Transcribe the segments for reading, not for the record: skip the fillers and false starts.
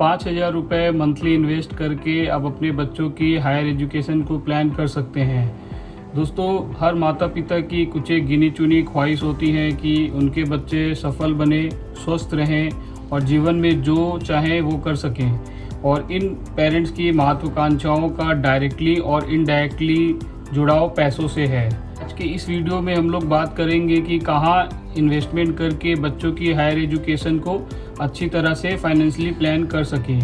5,000 रुपये monthly invest करके आप अपने बच्चों की हायर एजुकेशन को प्लान कर सकते हैं। दोस्तों, हर माता पिता की कुछ एक गिनी चुनी ख्वाहिश होती है कि उनके बच्चे सफल बने, स्वस्थ रहें और जीवन में जो चाहें वो कर सकें, और इन पेरेंट्स की महत्वाकांक्षाओं का डायरेक्टली और इनडायरेक्टली जुड़ाव पैसों से है। आज के इस वीडियो में हम लोग बात करेंगे कि कहाँ इन्वेस्टमेंट करके बच्चों की हायर एजुकेशन को अच्छी तरह से फाइनेंशियली प्लान कर सकें।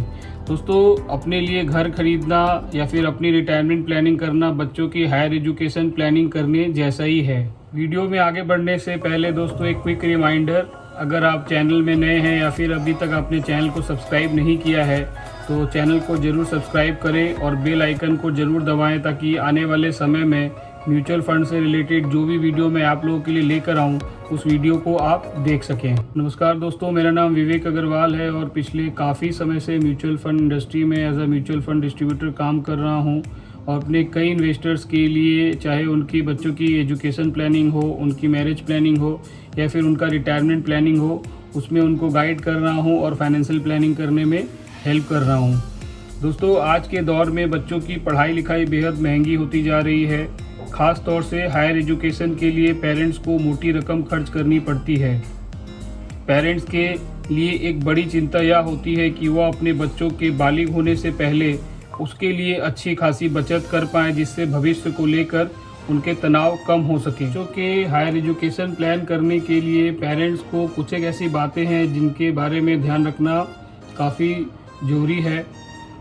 दोस्तों, अपने लिए घर खरीदना या फिर अपनी रिटायरमेंट प्लानिंग करना बच्चों की हायर एजुकेशन प्लानिंग करने जैसा ही है। वीडियो में आगे बढ़ने से पहले दोस्तों एक क्विक रिमाइंडर, अगर आप चैनल में नए हैं या फिर अभी तक आपने चैनल को सब्सक्राइब नहीं किया है तो चैनल को ज़रूर सब्सक्राइब करें और बेल आइकन को ज़रूर दबाएं ताकि आने वाले समय में म्यूचुअल फंड से रिलेटेड जो भी वीडियो मैं आप लोगों के लिए लेकर आऊँ उस वीडियो को आप देख सकें। नमस्कार दोस्तों, मेरा नाम विवेक अग्रवाल है और पिछले काफ़ी समय से म्यूचुअल फंड इंडस्ट्री में as a mutual fund distributor काम कर रहा हूँ और अपने कई इन्वेस्टर्स के लिए, चाहे उनकी बच्चों की एजुकेशन प्लानिंग हो, उनकी मैरिज प्लानिंग हो या फिर उनका रिटायरमेंट प्लानिंग हो, उसमें उनको गाइड कर रहा हूँ और फाइनेंशियल प्लानिंग करने में हेल्प कर रहा हूँ। दोस्तों, आज के दौर में बच्चों की पढ़ाई लिखाई बेहद महंगी होती जा रही है। ख़ास तौर से हायर एजुकेशन के लिए पेरेंट्स को मोटी रकम खर्च करनी पड़ती है। पेरेंट्स के लिए एक बड़ी चिंता यह होती है कि वह अपने बच्चों के बालिग होने से पहले उसके लिए अच्छी खासी बचत कर पाएँ, जिससे भविष्य को लेकर उनके तनाव कम हो सके। बच्चों के हायर एजुकेशन प्लान करने के लिए पेरेंट्स को कुछ एक ऐसी बातें हैं जिनके बारे में ध्यान रखना काफ़ी ज़रूरी है।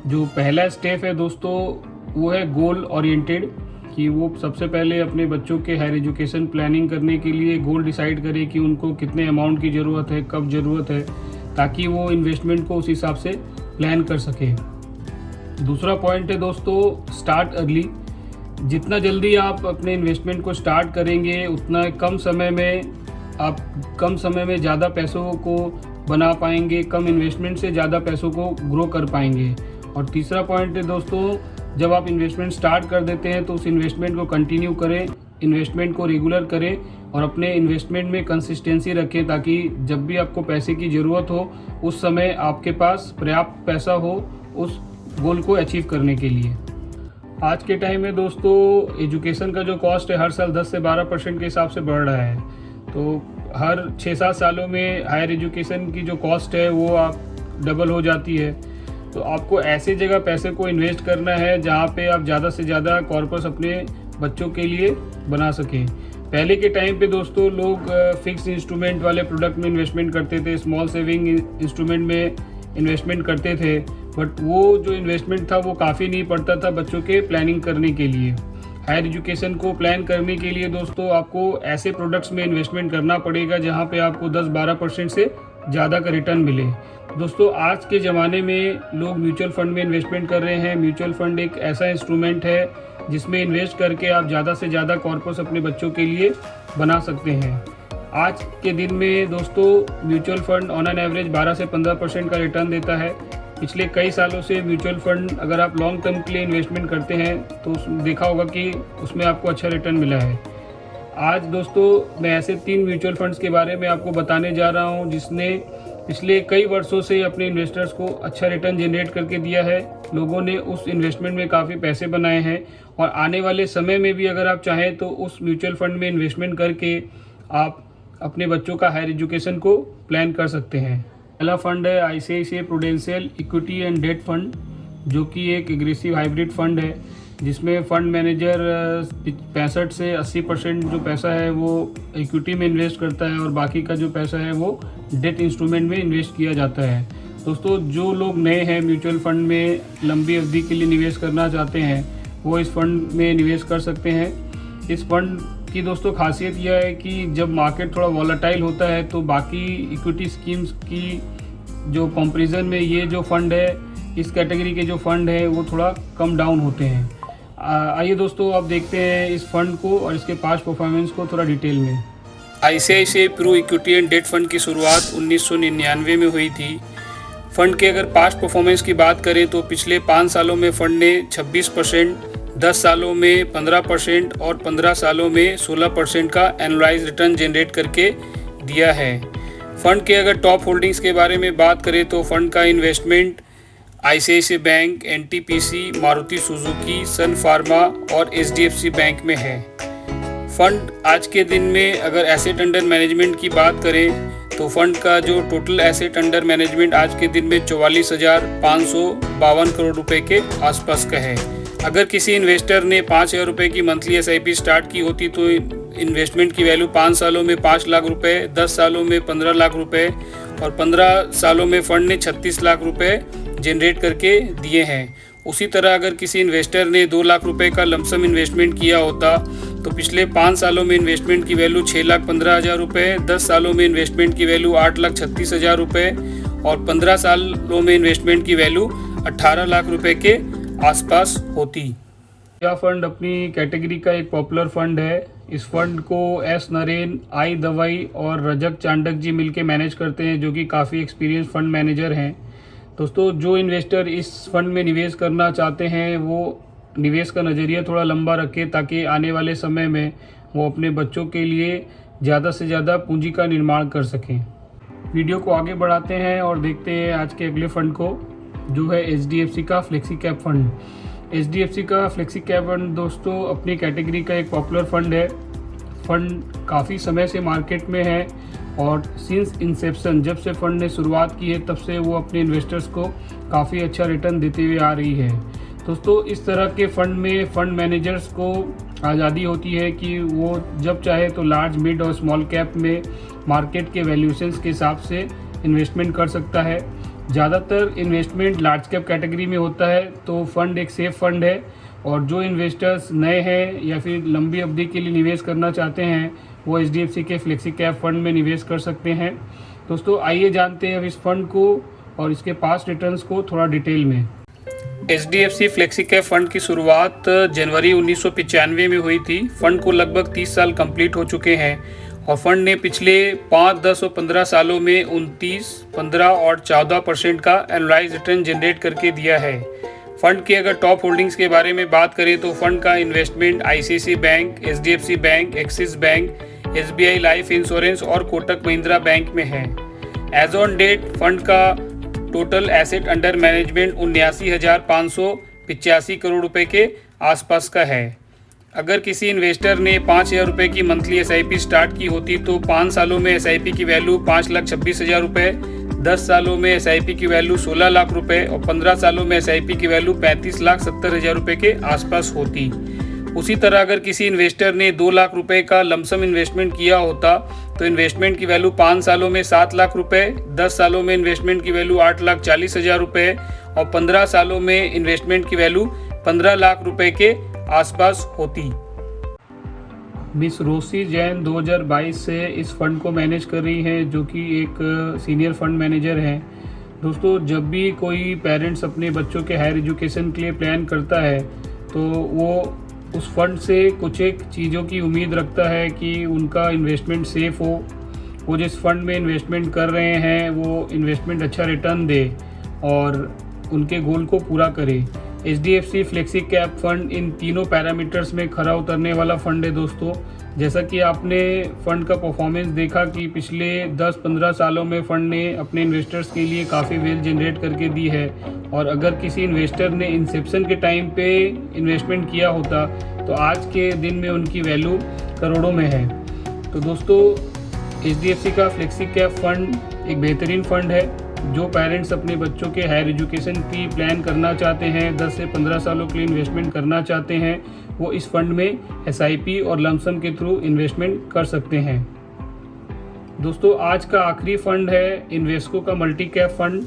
जो पहला स्टेप है दोस्तों, वो है गोल ओरिएंटेड, कि वो सबसे पहले अपने बच्चों के हायर एजुकेशन प्लानिंग करने के लिए गोल डिसाइड करें कि उनको कितने अमाउंट की ज़रूरत है, कब ज़रूरत है, ताकि वो इन्वेस्टमेंट को उस हिसाब से प्लान कर सके। दूसरा पॉइंट है दोस्तों, स्टार्ट अर्ली। जितना जल्दी आप अपने इन्वेस्टमेंट को स्टार्ट करेंगे उतना कम समय में ज़्यादा पैसों को बना पाएंगे, कम इन्वेस्टमेंट से ज़्यादा पैसों को ग्रो कर पाएंगे। और तीसरा पॉइंट है दोस्तों, जब आप इन्वेस्टमेंट स्टार्ट कर देते हैं तो उस इन्वेस्टमेंट को कंटिन्यू करें, इन्वेस्टमेंट को रेगुलर करें और अपने इन्वेस्टमेंट में कंसिस्टेंसी रखें, ताकि जब भी आपको पैसे की ज़रूरत हो उस समय आपके पास पर्याप्त पैसा हो उस गोल को अचीव करने के लिए। आज के टाइम में दोस्तों एजुकेशन का जो कॉस्ट है हर साल 10 से 12% के हिसाब से बढ़ रहा है। तो हर 6-7 सालों में हायर एजुकेशन की जो कॉस्ट है वो आप डबल हो जाती है। तो आपको ऐसे जगह पैसे को इन्वेस्ट करना है जहाँ पे आप ज़्यादा से ज़्यादा कॉर्पस अपने बच्चों के लिए बना सकें। पहले के टाइम पे दोस्तों लोग फिक्स इंस्ट्रूमेंट वाले प्रोडक्ट में इन्वेस्टमेंट करते थे, स्मॉल सेविंग इंस्ट्रूमेंट में इन्वेस्टमेंट करते थे, बट वो जो इन्वेस्टमेंट था वो काफ़ी नहीं पड़ता था बच्चों के प्लानिंग करने के लिए। हायर एजुकेशन को प्लान करने के लिए दोस्तों आपको ऐसे प्रोडक्ट्स में इन्वेस्टमेंट करना पड़ेगा जहाँ पे आपको 10-12% से ज़्यादा का रिटर्न मिले। दोस्तों, आज के ज़माने में लोग म्यूचुअल फंड में इन्वेस्टमेंट कर रहे हैं। म्यूचुअल फंड एक ऐसा इंस्ट्रूमेंट है जिसमें इन्वेस्ट करके आप ज़्यादा से ज़्यादा कॉर्पस अपने बच्चों के लिए बना सकते हैं। आज के दिन में दोस्तों mutual fund on an average 12 से 15% का रिटर्न देता है। पिछले कई सालों से म्यूचुअल फंड अगर आप लॉन्ग टर्म के लिए इन्वेस्टमेंट करते हैं तो देखा होगा कि उसमें आपको अच्छा रिटर्न मिला है। आज दोस्तों मैं ऐसे 3 म्यूचुअल फंड्स के बारे में आपको बताने जा रहा हूं जिसने पिछले कई वर्षों से अपने इन्वेस्टर्स को अच्छा रिटर्न जनरेट करके दिया है। लोगों ने उस इन्वेस्टमेंट में काफ़ी पैसे बनाए हैं और आने वाले समय में भी अगर आप चाहें तो उस म्यूचुअल फंड में इन्वेस्टमेंट करके आप अपने बच्चों का हायर एजुकेशन को प्लान कर सकते हैं। पहला फंड है ICICI Prudential equity and debt fund, जो कि एक एग्रेसिव हाइब्रिड फंड है जिसमें फंड मैनेजर 65 से 80% जो पैसा है वो इक्विटी में इन्वेस्ट करता है और बाकी का जो पैसा है वो डेट इंस्ट्रूमेंट में इन्वेस्ट किया जाता है। दोस्तों, जो लोग नए हैं म्यूचुअल फंड में लंबी अवधि के लिए निवेश करना चाहते हैं वो इस फंड में निवेश कर सकते हैं। इस फंड की दोस्तों खासियत यह है कि जब मार्केट थोड़ा वॉलेटाइल होता है तो बाकी इक्विटी स्कीम्स की जो कंपैरिजन में ये जो फंड है, इस कैटेगरी के जो फंड है वो थोड़ा कम डाउन होते हैं। आइए दोस्तों आप देखते हैं इस फंड को और इसके पास्ट परफॉर्मेंस को थोड़ा डिटेल में। ICICI Pru equity and debt fund की शुरुआत 1999 में हुई थी। फंड के अगर पास्ट परफॉर्मेंस की बात करें तो पिछले 5 सालों में फंड ने 26%, 10 सालों में 15% और 15 सालों में 16% का एनुअलाइज रिटर्न जनरेट करके दिया है। फंड के अगर टॉप होल्डिंग्स के बारे में बात करें तो फंड का investment ICICI bank, NTPC, Maruti Suzuki, Sun Pharma और HDFC बैंक में है। फंड आज के दिन में अगर एसेट अंडर मैनेजमेंट की बात करें तो फंड का जो टोटल एसेट अंडर मैनेजमेंट आज के दिन में 44,552 करोड़ रुपए के आसपास का है। अगर किसी इन्वेस्टर ने 5,000 रुपये की मंथली SIP स्टार्ट की होती तो इन्वेस्टमेंट की वैल्यू 5 सालों में 5 लाख रुपए, 10 सालों में 15 लाख रुपए और 15 सालों में फंड ने 36 लाख रुपए जनरेट करके दिए हैं। उसी तरह अगर किसी इन्वेस्टर ने 2 लाख रुपए का लमसम इन्वेस्टमेंट किया होता तो पिछले 5 सालों में इन्वेस्टमेंट की वैल्यू 6,15,000 रुपये, 10 सालों में इन्वेस्टमेंट की वैल्यू 8,36,000 रुपये और 15 सालों में इन्वेस्टमेंट की वैल्यू 18 लाख रुपए के आसपास होती। यह फंड अपनी कैटेगरी का एक पॉपुलर फंड है। इस फंड को एस नरेन, आई दवाई और रजक चांडक जी मिलके मैनेज करते हैं, जो कि काफ़ी एक्सपीरियंस फंड मैनेजर हैं। दोस्तों, जो इन्वेस्टर इस फंड में निवेश करना चाहते हैं वो निवेश का नज़रिया थोड़ा लंबा रखें ताकि आने वाले समय में वो अपने बच्चों के लिए ज़्यादा से ज़्यादा पूंजी का निर्माण कर सकें। वीडियो को आगे बढ़ाते हैं और देखते हैं आज के अगले फंड को, जो है HDFC का फ्लेक्सी कैप फंड। HDFC का फ्लेक्सी कैप फंड दोस्तों अपनी कैटेगरी का एक पॉपुलर फंड है। फंड काफ़ी समय से मार्केट में है और सिंस इंसेप्शन, जब से फंड ने शुरुआत की है तब से वो अपने इन्वेस्टर्स को काफ़ी अच्छा रिटर्न देते हुए आ रही है। दोस्तों, इस तरह के फंड में फंड मैनेजर्स को आज़ादी होती है कि वो जब चाहे तो लार्ज, मिड और स्मॉल कैप में मार्केट के वैल्यूएशंस के हिसाब से इन्वेस्टमेंट कर सकता है। ज़्यादातर इन्वेस्टमेंट लार्ज कैप कैटेगरी में होता है, तो फंड एक सेफ फंड है और जो इन्वेस्टर्स नए हैं या फिर लंबी अवधि के लिए निवेश करना चाहते हैं वो HDFC के फ्लेक्सी कैप फंड में निवेश कर सकते हैं। दोस्तों, आइए जानते हैं अब इस फंड को और इसके पास्ट रिटर्न्स को थोड़ा डिटेल में। HDFC फ्लेक्सी कैप फंड की शुरुआत जनवरी 1995 में हुई थी। फंड को लगभग 30 साल कंप्लीट हो चुके हैं और फंड ने पिछले 5, 10 और 15 सालों में 29, 15 और 14% का एनुअलाइज रिटर्न जनरेट करके दिया है। फंड की अगर टॉप होल्डिंग्स के बारे में बात करें तो फंड का investment ICICI bank, HDFC bank, axis bank, SBI life insurance और कोटक महिंद्रा बैंक में है। एज ऑन डेट फंड का total asset under management 79,585 crore रुपए के आसपास का है। अगर किसी इन्वेस्टर ने 5,000 रुपये की मंथली SIP स्टार्ट की होती तो 5 सालों में SIP की वैल्यू 5,26,000 रुपये, 10 सालों में SIP की वैल्यू 16 लाख रुपए और 15 सालों में SIP की वैल्यू 35,70,000 रुपये के आसपास होती। उसी तरह अगर किसी इन्वेस्टर ने 2 लाख रुपए का लमसम इन्वेस्टमेंट किया होता तो इन्वेस्टमेंट की वैल्यू 5 सालों में 7 लाख रुपए, 10 सालों में इन्वेस्टमेंट की वैल्यू 8,40,000 रुपये और 15 सालों में इन्वेस्टमेंट की वैल्यू 15 लाख रुपए के आसपास होती। मिस रोसी जैन 2022 से इस फंड को मैनेज कर रही हैं, जो कि एक सीनियर फंड मैनेजर हैं। दोस्तों, जब भी कोई पेरेंट्स अपने बच्चों के हायर एजुकेशन के लिए प्लान करता है तो वो उस फंड से कुछ एक चीज़ों की उम्मीद रखता है कि उनका इन्वेस्टमेंट सेफ़ हो, वो जिस फंड में इन्वेस्टमेंट कर रहे हैं वो इन्वेस्टमेंट अच्छा रिटर्न दे और उनके गोल को पूरा करे। HDFC flexi cap fund in तीनों पैरामीटर्स में खरा उतरने वाला फंड है। दोस्तों, जैसा कि आपने फंड का परफॉर्मेंस देखा कि पिछले 10-15 सालों में फंड ने अपने इन्वेस्टर्स के लिए काफ़ी वेल्थ जनरेट करके दी है और अगर किसी इन्वेस्टर ने इंसेप्शन के टाइम पे इन्वेस्टमेंट किया होता तो आज के दिन में उनकी वैल्यू करोड़ों में है। तो दोस्तों, HDFC का फ्लेक्सी कैप फंड एक बेहतरीन फंड है। जो पेरेंट्स अपने बच्चों के हायर एजुकेशन की प्लान करना चाहते हैं, 10 से 15 सालों के लिए इन्वेस्टमेंट करना चाहते हैं, वो इस फंड में SIP और लमसम के थ्रू इन्वेस्टमेंट कर सकते हैं। दोस्तों, आज का आखिरी फंड है इन्वेस्को का मल्टी कैप फंड,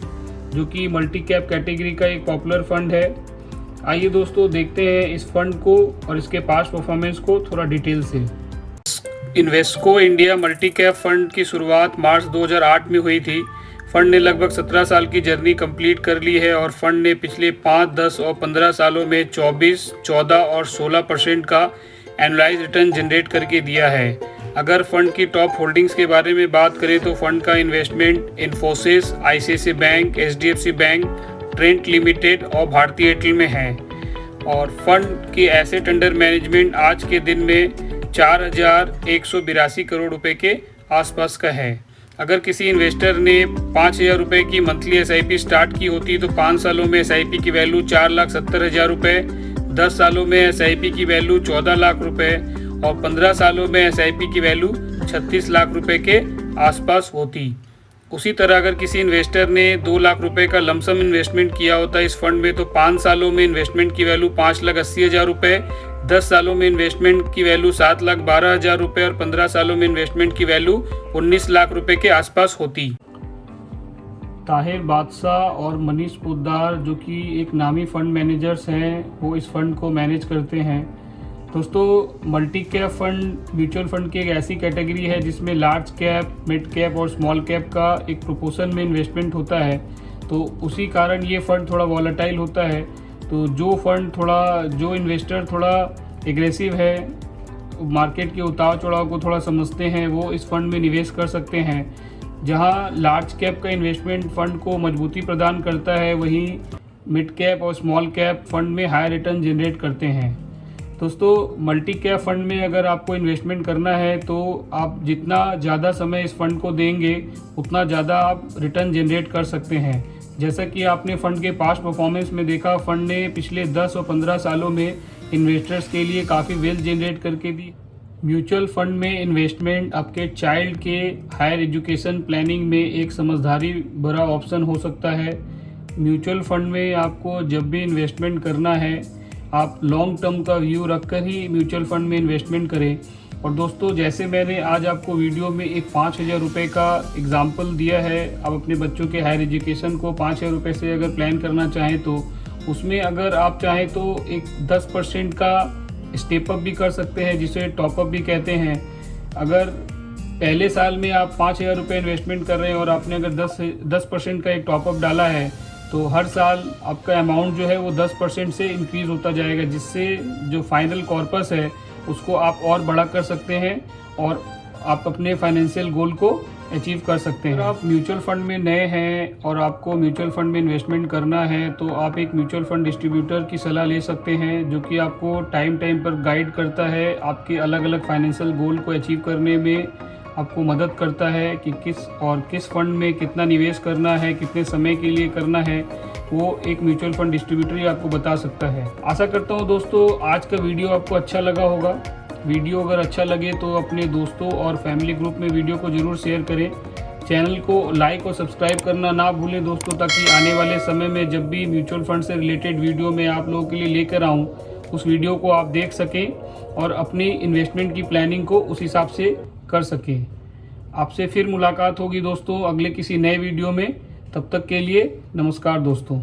जो कि मल्टी कैप कैटेगरी का एक पॉपुलर फंड है। आइए दोस्तों देखते हैं इस फंड को और इसके पास्ट परफॉर्मेंस को थोड़ा डिटेल से। Invesco India multi cap fund की शुरुआत मार्च 2008 में हुई थी। फंड ने लगभग 17 साल की जर्नी कंप्लीट कर ली है और फंड ने पिछले 5, 10 और 15 सालों में 24, 14 और 16% का एनुअलाइज रिटर्न जनरेट करके दिया है। अगर फंड की टॉप होल्डिंग्स के बारे में बात करें तो फंड का investment Infosys, ICICI bank, HDFC bank, Trent limited और भारतीय एयरटेल में है और फंड की एसेट अंडर मैनेजमेंट आज के दिन में 4,182 करोड़ रुपए के आसपास का है। अगर किसी इन्वेस्टर ने 5,000 रुपये की मंथली SIP स्टार्ट की होती तो 5 सालों में SIP की वैल्यू 4,70,000 रुपये, 10 सालों में SIP की वैल्यू 14 लाख रुपये और 15 सालों में SIP की वैल्यू 36 लाख रुपये के आसपास होती। उसी तरह अगर किसी इन्वेस्टर ने 2 लाख रुपए का लमसम इन्वेस्टमेंट किया होता इस फंड में तो 5 सालों में इन्वेस्टमेंट की वैल्यू 5,80,000 रुपये, 10 सालों में इन्वेस्टमेंट की वैल्यू 7,12,000 रुपये और 15 सालों में इन्वेस्टमेंट की वैल्यू 19 लाख रुपए के आसपास होती। ताहिर बादशाह और मनीष पोद्दार जो कि एक नामी फंड मैनेजर्स हैं, वो इस फंड को मैनेज करते हैं। दोस्तों, multi cap fund mutual fund की एक ऐसी कैटेगरी है जिसमें लार्ज कैप, मिड कैप और स्मॉल कैप का एक प्रोपोर्शन में इन्वेस्टमेंट होता है, तो उसी कारण ये फंड थोड़ा वॉलेटाइल होता है। तो जो इन्वेस्टर थोड़ा एग्रेसिव है, मार्केट के उतार चढ़ाव को थोड़ा समझते हैं, वो इस फंड में निवेश कर सकते हैं। जहां लार्ज कैप का इन्वेस्टमेंट फंड को मजबूती प्रदान करता है, वहीं मिड कैप और स्मॉल कैप फंड में हाई रिटर्न जनरेट करते हैं। दोस्तों, मल्टी कैप फंड में अगर आपको इन्वेस्टमेंट करना है तो आप जितना ज़्यादा समय इस फंड को देंगे उतना ज़्यादा आप रिटर्न जनरेट कर सकते हैं। जैसा कि आपने फंड के पास्ट परफॉर्मेंस में देखा, फंड ने पिछले 10 और 15 सालों में इन्वेस्टर्स के लिए काफ़ी वेल्थ जनरेट करके दी। म्यूचुअल फंड में इन्वेस्टमेंट आपके चाइल्ड के हायर एजुकेशन प्लानिंग में एक समझदारी भरा ऑप्शन हो सकता है। म्यूचुअल फंड में आपको जब भी इन्वेस्टमेंट करना है, आप लॉन्ग टर्म का व्यू रखकर ही म्यूचुअल फंड में इन्वेस्टमेंट करें। और दोस्तों, जैसे मैंने आज आपको वीडियो में एक 5,000 रुपये का एग्जाम्पल दिया है, आप अपने बच्चों के हायर एजुकेशन को 5,000 रुपये से अगर प्लान करना चाहें तो उसमें अगर आप चाहें तो एक 10% का स्टेप अप भी कर सकते हैं, जिसे टॉप अप भी कहते हैं। अगर पहले साल में आप 5,000 रुपये इन्वेस्टमेंट कर रहे हैं और आपने अगर 10% का एक टॉप अप डाला है तो हर साल आपका अमाउंट जो है वो 10% से इंक्रीज़ होता जाएगा, जिससे जो फाइनल कॉर्पस है उसको आप और बड़ा कर सकते हैं और आप अपने फाइनेंशियल गोल को अचीव कर सकते हैं। अगर आप म्यूचुअल फंड में नए हैं और आपको म्यूचुअल फंड में इन्वेस्टमेंट करना है तो आप एक म्यूचुअल फंड डिस्ट्रीब्यूटर की सलाह ले सकते हैं, जो कि आपको टाइम पर गाइड करता है, आपके अलग अलग फाइनेंशियल गोल को अचीव करने में आपको मदद करता है कि किस फंड में कितना निवेश करना है, कितने समय के लिए करना है, वो एक म्यूचुअल फंड डिस्ट्रीब्यूटर ही आपको बता सकता है। आशा करता हूँ दोस्तों आज का वीडियो आपको अच्छा लगा होगा। वीडियो अगर अच्छा लगे तो अपने दोस्तों और फैमिली ग्रुप में वीडियो को ज़रूर शेयर करें। चैनल को लाइक और सब्सक्राइब करना ना भूलें दोस्तों, ताकि आने वाले समय में जब भी म्यूचुअल फंड से रिलेटेड वीडियो मैं आप लोगों के लिए लेकर आऊँ, उस वीडियो को आप देख सकें और अपनी इन्वेस्टमेंट की प्लानिंग को उस हिसाब से कर सकें। आपसे फिर मुलाकात होगी दोस्तों अगले किसी नए वीडियो में। तब तक के लिए नमस्कार दोस्तों।